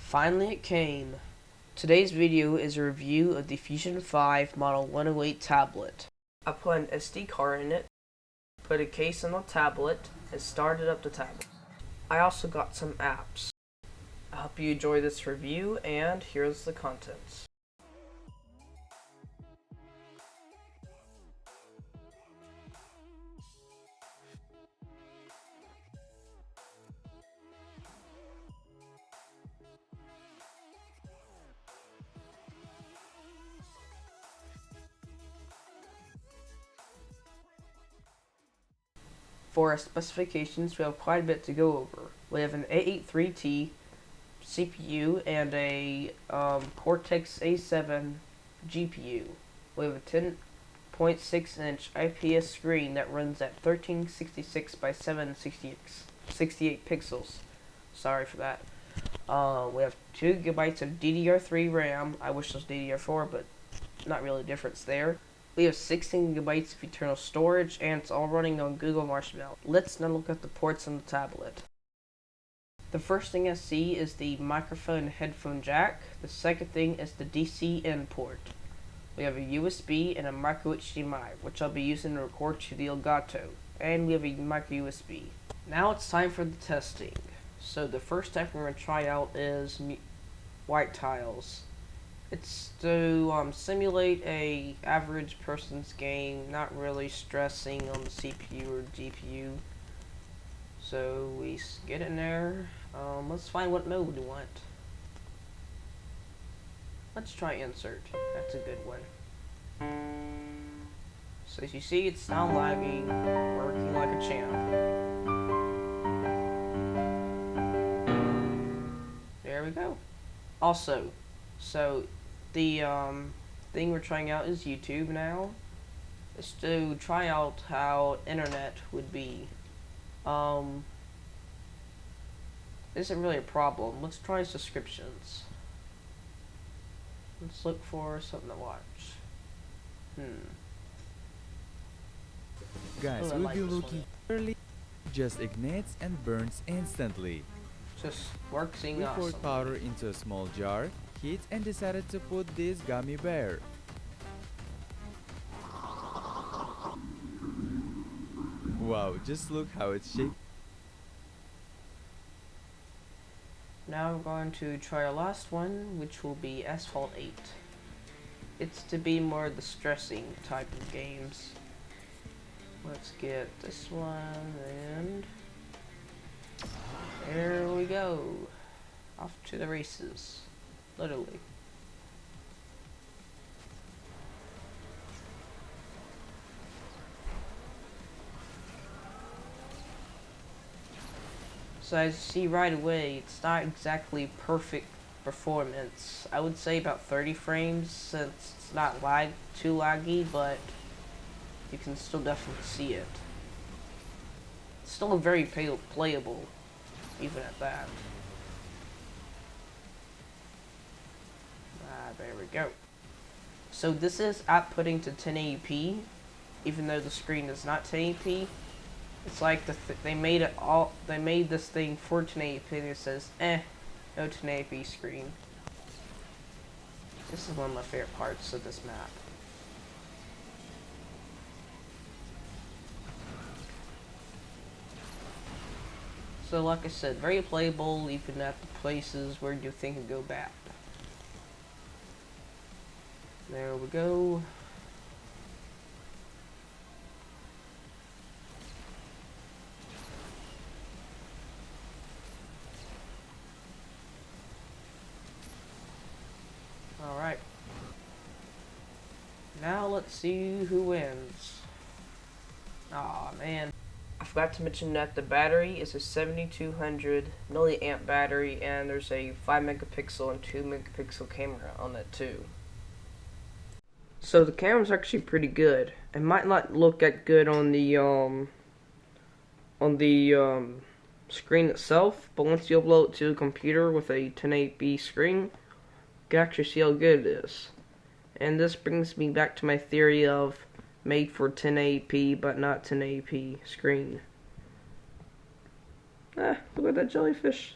Finally it came. Today's video is a review of the Fusion5 Model 108 tablet. I put an SD card in it, put a case on the tablet, and started up the tablet. I also got some apps. I hope you enjoy this review, and here's the contents. For our specifications, we have quite a bit to go over. We have an A83T CPU and a Cortex A7 GPU. We have a 10.6 inch IPS screen that runs at 1366 by 768 pixels. Sorry for that. We have 2 GB of DDR3 RAM. I wish it was DDR4, but not really a difference there. We have 16 GB of internal storage, and it's all running on Google Marshmallow. Let's now look at the ports on the tablet. The first thing I see is the microphone and headphone jack. The second thing is the DC in port. We have a USB and a micro HDMI, which I'll be using to record to the Elgato. And we have a micro USB. Now it's time for the testing. So the first type we're going to try out is white tiles. It's to simulate a average person's game, not really stressing on the CPU or GPU. So we get in there. Let's find what mode we want. Let's try insert. That's a good one. So as you see, it's not lagging, working like a champ. There we go. Also, so the thing we're trying out is YouTube now. It's to try out how internet would be. Isn't really a problem. Let's try subscriptions. Let's look for something to watch. Guys, we'll be looking early. Just ignites and burns instantly. Just works We awesome. poured powder into a small jar, heat, and decided to put this gummy bear. Wow, just look how it's shaped. Now I'm going to try our last one, which will be Asphalt 8. It's to be more the stressing type of games. Let's get this one, and there we go. Off to the races. Literally. So as you see right away, it's not exactly perfect performance. I would say about 30 frames, since it's not too laggy, but you can still definitely see it. It's still very playable, even at that. There we go. So this is outputting to 1080p, even though the screen is not 1080p. It's like they made this thing for 1080p, and it says, no 1080p screen. This is one of my favorite parts of this map. So like I said, very playable, even at the places where you think it go bad. There we go. Alright. Now let's see who wins. Aw, man. I forgot to mention that the battery is a 7200 milliamp battery, and there's a 5 megapixel and 2 megapixel camera on it too. So the camera's actually pretty good. It might not look that good on the screen itself, but once you upload it to a computer with a 1080p screen, you can actually see how good it is. And this brings me back to my theory of made for 1080p but not 1080p screen. Look at that jellyfish.